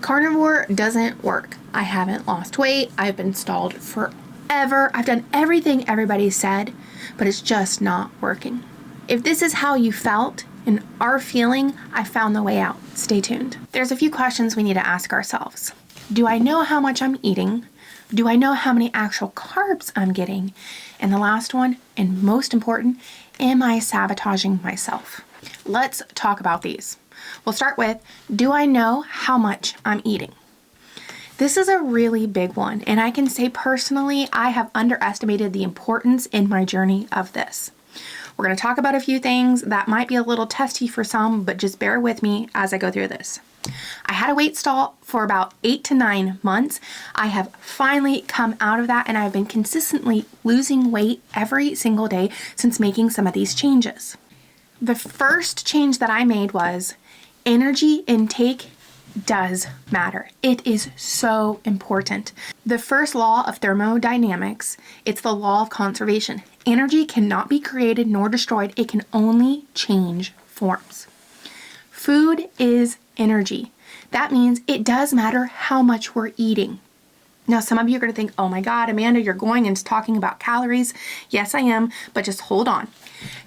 Carnivore doesn't work. I haven't lost weight. I've been stalled forever. I've done everything everybody said, but it's just not working. If this is how you felt and are feeling, I found the way out. Stay tuned. There's a few questions we need to ask ourselves. Do I know how much I'm eating? Do I know how many actual carbs I'm getting? And the last one, and most important, am I sabotaging myself? Let's talk about these. We'll start with, do I know how much I'm eating? This is a really big one, and I can say personally, I have underestimated the importance in my journey of this. We're going to talk about a few things that might be a little testy for some, but just bear with me as I go through this. I had a weight stall for about 8 to 9 months. I have finally come out of that, and I've been consistently losing weight every single day since making some of these changes. The first change that I made was energy intake does matter. It is so important. The first law of thermodynamics, it's the law of conservation. Energy cannot be created nor destroyed. It can only change forms. Food is energy. That means it does matter how much we're eating. Now, some of you are going to think, oh my God, Amanda, you're going and talking about calories. Yes, I am, but just hold on.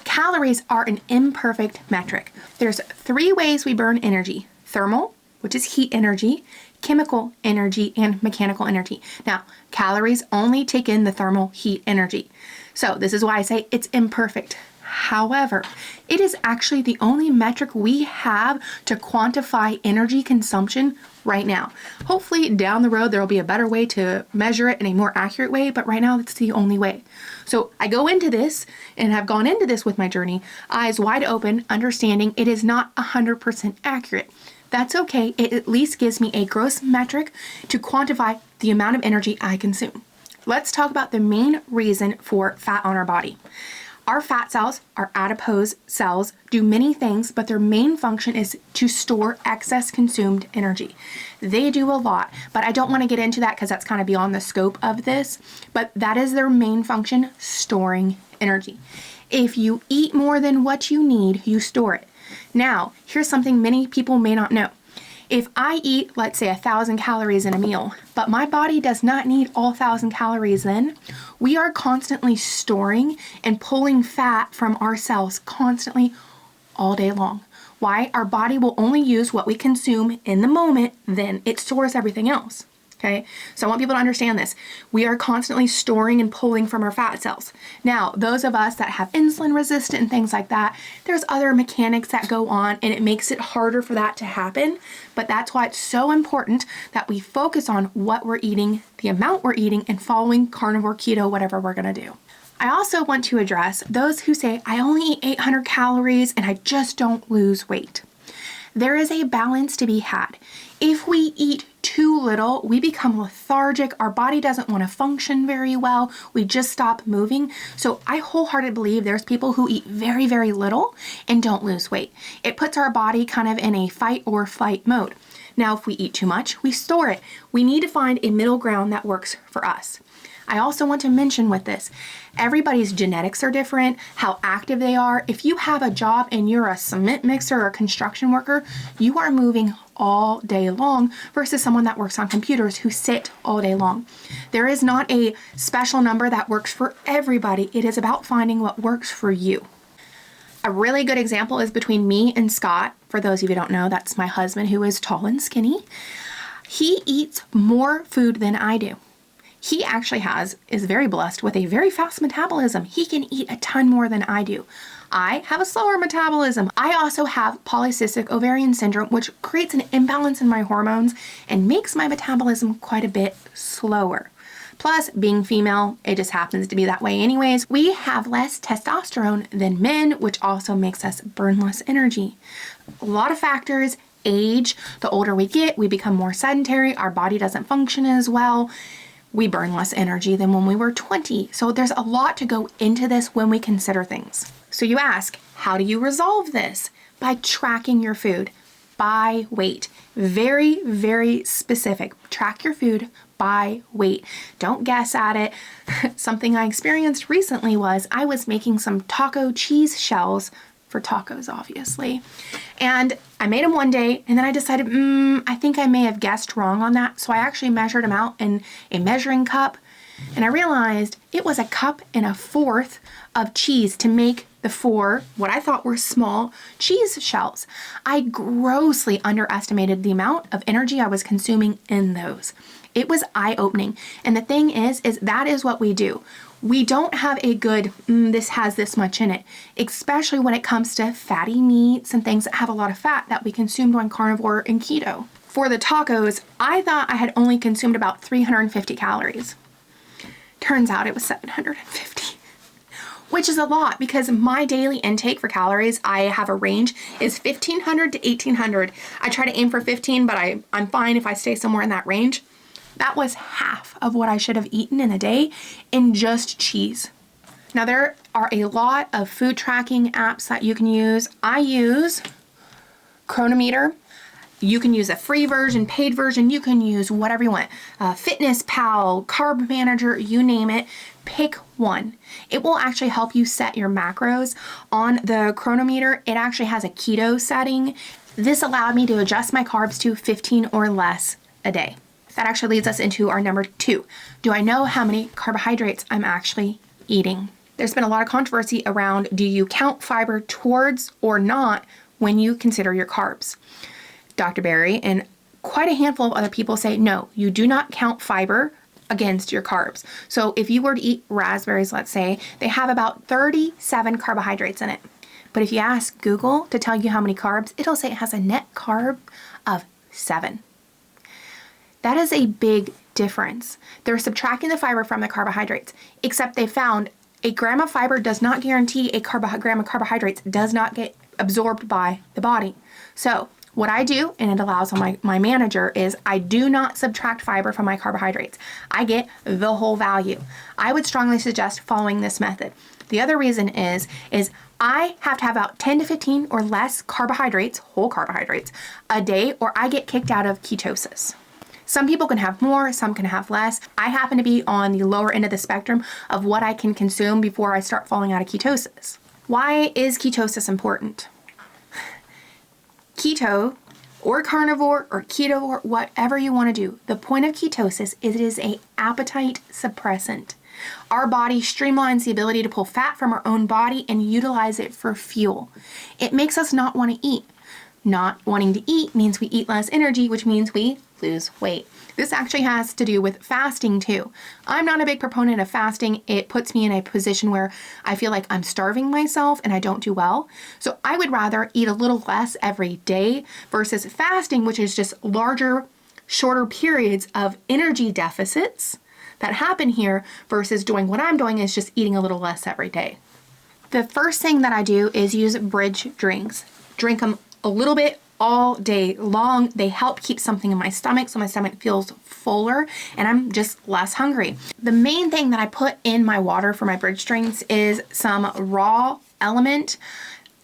Calories are an imperfect metric. There's 3 ways we burn energy: thermal, which is heat energy, chemical energy, and mechanical energy. Now, calories only take in the thermal heat energy. So this is why I say it's imperfect. However, it is actually the only metric we have to quantify energy consumption right now. Hopefully down the road there will be a better way to measure it in a more accurate way, but right now it's the only way. So I go into this and have gone into this with my journey, eyes wide open, understanding it is not 100% accurate. That's okay. It at least gives me a gross metric to quantify the amount of energy I consume. Let's talk about the main reason for fat on our body. Our fat cells, our adipose cells, do many things, but their main function is to store excess consumed energy. They do a lot, but I don't want to get into that because that's kind of beyond the scope of this, but that is their main function, storing energy. If you eat more than what you need, you store it. Now, here's something many people may not know. If I eat, let's say 1,000 calories in a meal, but my body does not need all 1,000 calories then, we are constantly storing and pulling fat from our cells constantly all day long. Why? Our body will only use what we consume in the moment, then it stores everything else. Okay, so I want people to understand this. We are constantly storing and pulling from our fat cells. Now, those of us that have insulin resistant and things like that, there's other mechanics that go on and it makes it harder for that to happen. But that's why it's so important that we focus on what we're eating, the amount we're eating, and following carnivore, keto, whatever we're gonna do. I also want to address those who say, I only eat 800 calories and I just don't lose weight. There is a balance to be had. If we eat too little, we become lethargic. Our body doesn't want to function very well. We just stop moving. So I wholeheartedly believe there's people who eat very, very little and don't lose weight. It puts our body kind of in a fight or flight mode. Now, if we eat too much, we store it. We need to find a middle ground that works for us. I also want to mention with this, everybody's genetics are different, how active they are. If you have a job and you're a cement mixer or a construction worker, you are moving all day long versus someone that works on computers who sit all day long. There is not a special number that works for everybody. It is about finding what works for you. A really good example is between me and Scott. For those of you who don't know, that's my husband who is tall and skinny. He eats more food than I do. He actually is very blessed with a very fast metabolism. He can eat a ton more than I do. I have a slower metabolism. I also have polycystic ovarian syndrome, which creates an imbalance in my hormones and makes my metabolism quite a bit slower. Plus, being female, it just happens to be that way anyways. We have less testosterone than men, which also makes us burn less energy. A lot of factors, age, the older we get, we become more sedentary, our body doesn't function as well. We burn less energy than when we were 20. So there's a lot to go into this when we consider things. So you ask, how do you resolve this? By tracking your food by weight. Very, very specific. Track your food by weight. Don't guess at it. Something I experienced recently was I was making some taco cheese shells for tacos, obviously. And I made them one day, and then I decided, I think I may have guessed wrong on that. So I actually measured them out in a measuring cup, and I realized it was 1.25 cups of cheese to make the 4, what I thought were small cheese shells. I grossly underestimated the amount of energy I was consuming in those. It was eye-opening. And the thing is that is what we do. We don't have a good, this has this much in it, especially when it comes to fatty meats and things that have a lot of fat that we consumed on carnivore and keto. For the tacos, I thought I had only consumed about 350 calories. Turns out it was 750, which is a lot because my daily intake for calories, I have a range, is 1,500 to 1,800. I try to aim for 15, but I'm fine if I stay somewhere in that range. That was half of what I should have eaten in a day in just cheese. Now there are a lot of food tracking apps that you can use. I use Cronometer. You can use a free version, paid version. You can use whatever you want. Fitness Pal, Carb Manager, you name it. Pick one. It will actually help you set your macros. On the Cronometer, it actually has a keto setting. This allowed me to adjust my carbs to 15 or less a day. That actually leads us into our number 2. Do I know how many carbohydrates I'm actually eating? There's been a lot of controversy around, do you count fiber towards or not when you consider your carbs? Dr. Berry and quite a handful of other people say, no, you do not count fiber against your carbs. So if you were to eat raspberries, let's say, they have about 37 carbohydrates in it. But if you ask Google to tell you how many carbs, it'll say it has a net carb of 7. That is a big difference. They're subtracting the fiber from the carbohydrates, except they found a gram of fiber does not guarantee a gram of carbohydrates does not get absorbed by the body. So what I do, and it allows on my manager, is I do not subtract fiber from my carbohydrates. I get the whole value. I would strongly suggest following this method. The other reason is I have to have about 10 to 15 or less carbohydrates, whole carbohydrates, a day, or I get kicked out of ketosis. Some people can have more, some can have less. I happen to be on the lower end of the spectrum of what I can consume before I start falling out of ketosis. Why is ketosis important? Keto or carnivore or keto or whatever you want to do, the point of ketosis is it is an appetite suppressant. Our body streamlines the ability to pull fat from our own body and utilize it for fuel. It makes us not want to eat. Not wanting to eat means we eat less energy, which means we lose weight. This actually has to do with fasting too. I'm not a big proponent of fasting. It puts me in a position where I feel like I'm starving myself and I don't do well. So I would rather eat a little less every day versus fasting, which is just larger, shorter periods of energy deficits that happen here versus doing what I'm doing is just eating a little less every day. The first thing that I do is use bridge drinks. Drink them a little bit all day long. They help keep something in my stomach so my stomach feels fuller and I'm just less hungry. The main thing that I put in my water for my bridge drinks is some raw LMNT.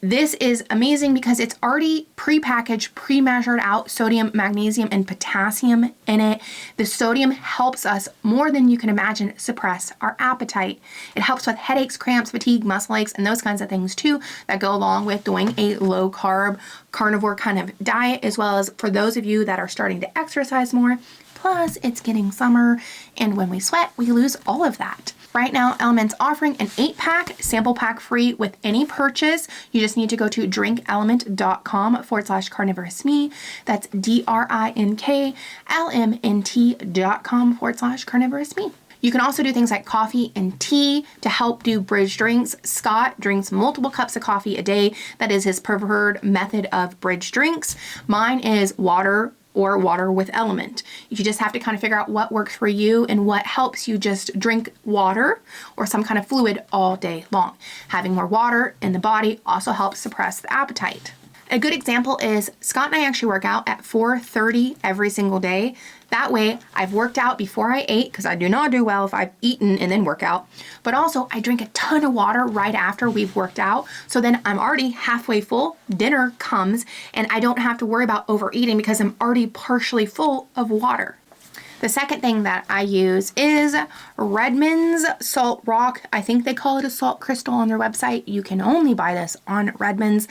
This is amazing because it's already pre-packaged, pre-measured out sodium, magnesium, and potassium in it. The sodium helps us more than you can imagine suppress our appetite. It helps with headaches, cramps, fatigue, muscle aches, and those kinds of things too that go along with doing a low carb carnivore kind of diet, as well as for those of you that are starting to exercise more. Plus, it's getting summer, and when we sweat, we lose all of that. Right now, LMNT's offering an 8-pack, sample pack free with any purchase. You just need to go to drinklmnt.com/carnivoreusme. That's drinklmnt.com/carnivoreusme. You can also do things like coffee and tea to help do bridge drinks. Scott drinks multiple cups of coffee a day. That is his preferred method of bridge drinks. Mine is water or water with LMNT. You just have to kind of figure out what works for you and what helps you just drink water or some kind of fluid all day long. Having more water in the body also helps suppress the appetite. A good example is Scott and I actually work out at 4:30 every single day. That way I've worked out before I ate, because I do not do well if I've eaten and then work out. But also I drink a ton of water right after we've worked out. So then I'm already halfway full, dinner comes, and I don't have to worry about overeating because I'm already partially full of water. The second thing that I use is Redmond's Salt Rock. I think they call it a salt crystal on their website. You can only buy this on Redmond's,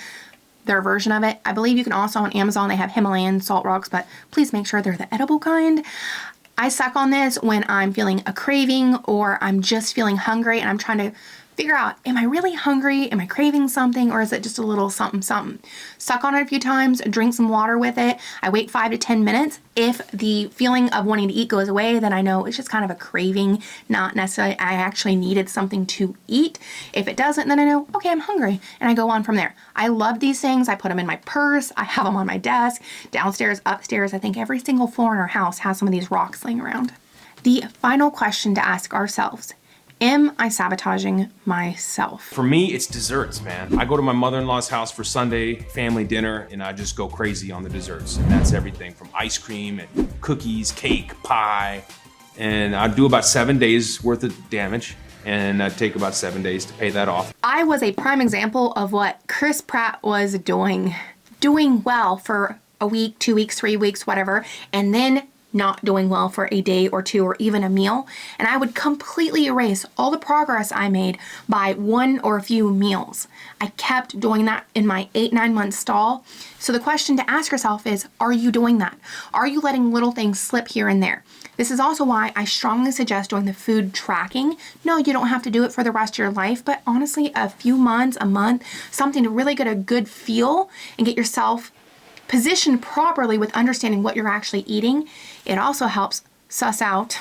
their version of it. I believe you can also on Amazon, they have Himalayan salt rocks, but please make sure they're the edible kind. I suck on this when I'm feeling a craving or I'm just feeling hungry and I'm trying to figure out, am I really hungry? Am I craving something? Or is it just a little something, something? Suck on it a few times, drink some water with it. I wait 5 to 10 minutes. If the feeling of wanting to eat goes away, then I know it's just kind of a craving, not necessarily I actually needed something to eat. If it doesn't, then I know, okay, I'm hungry, and I go on from there. I love these things. I put them in my purse. I have them on my desk, downstairs, upstairs. I think every single floor in our house has some of these rocks laying around. The final question to ask ourselves: am I sabotaging myself? For me, it's desserts, man. I go to my mother-in-law's house for Sunday family dinner and I just go crazy on the desserts. And that's everything from ice cream and cookies, cake, pie. And I do about 7 days worth of damage and I take about 7 days to pay that off. I was a prime example of what Chris Pratt was doing well for a week, 2 weeks, 3 weeks, whatever, and then not doing well for a day or two or even a meal. And I would completely erase all the progress I made by one or a few meals. I kept doing that in my 8-9 month stall. So the question to ask yourself is, are you doing that? Are you letting little things slip here and there? This is also why I strongly suggest doing the food tracking. No, you don't have to do it for the rest of your life, but honestly, a few months, a month, something to really get a good feel and get yourself positioned properly with understanding what you're actually eating. It also helps suss out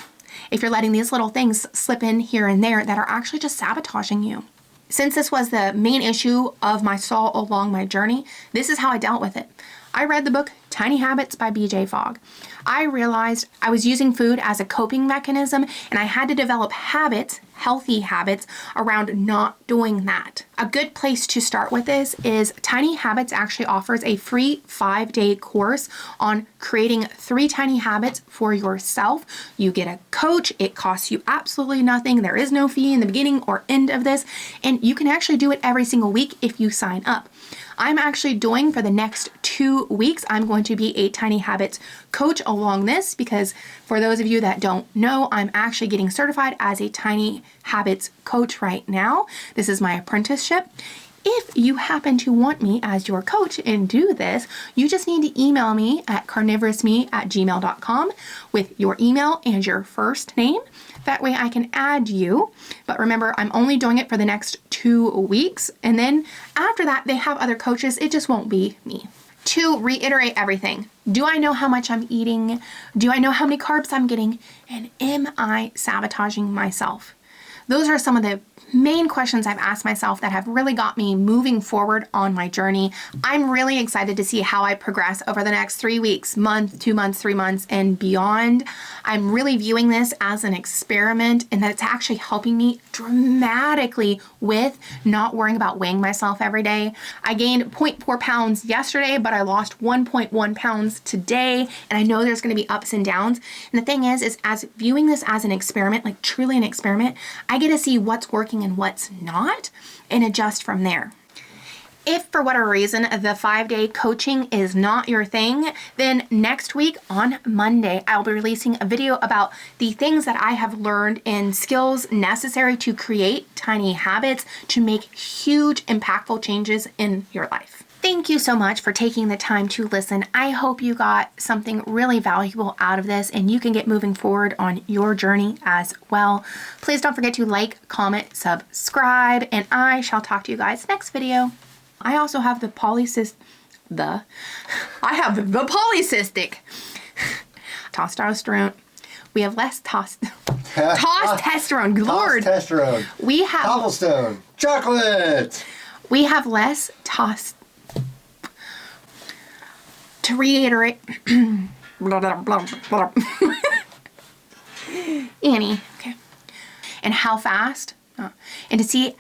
if you're letting these little things slip in here and there that are actually just sabotaging you. Since this was the main issue of my stall along my journey, this is how I dealt with it. I read the book Tiny Habits by BJ Fogg. I realized I was using food as a coping mechanism and I had to develop habits, healthy habits, around not doing that. A good place to start with this is Tiny Habits actually offers a free 5-day course on creating 3 tiny habits for yourself. You get a coach. It costs you absolutely nothing. There is no fee in the beginning or end of this, and you can actually do it every single week if you sign up. I'm actually doing for the next 2 weeks, I'm going to be a Tiny Habits coach along this because for those of you that don't know, I'm actually getting certified as a Tiny Habits coach right now. This is my apprenticeship. If you happen to want me as your coach and do this, you just need to email me at carnivorousme@gmail.com with your email and your first name. That way I can add you. But remember, I'm only doing it for the next 2 weeks. And then after that, they have other coaches. It just won't be me. To reiterate everything, do I know how much I'm eating? Do I know how many carbs I'm getting? And am I sabotaging myself? Those are some of the main questions I've asked myself that have really got me moving forward on my journey. I'm really excited to see how I progress over the next 3 weeks, month, 2 months, 3 months, and beyond. I'm really viewing this as an experiment and that it's actually helping me dramatically with not worrying about weighing myself every day. I gained 0.4 pounds yesterday, but I lost 1.1 pounds today, and I know there's going to be ups and downs. And the thing is as viewing this as an experiment, like truly an experiment, I get to see what's working and what's not and adjust from there. If for whatever reason the 5-day coaching is not your thing, then next week on Monday, I'll be releasing a video about the things that I have learned and skills necessary to create tiny habits to make huge impactful changes in your life. Thank you so much for taking the time to listen. I hope you got something really valuable out of this and you can get moving forward on your journey as well. Please don't forget to like, comment, subscribe, and I shall talk to you guys next video. I also have the polycystic testosterone. We have less testosterone. Lord. Testosterone. We have Cobblestone. Chocolate. We have less to reiterate. Blah, blah, blah, blah. Annie. Okay. And how fast? And to see,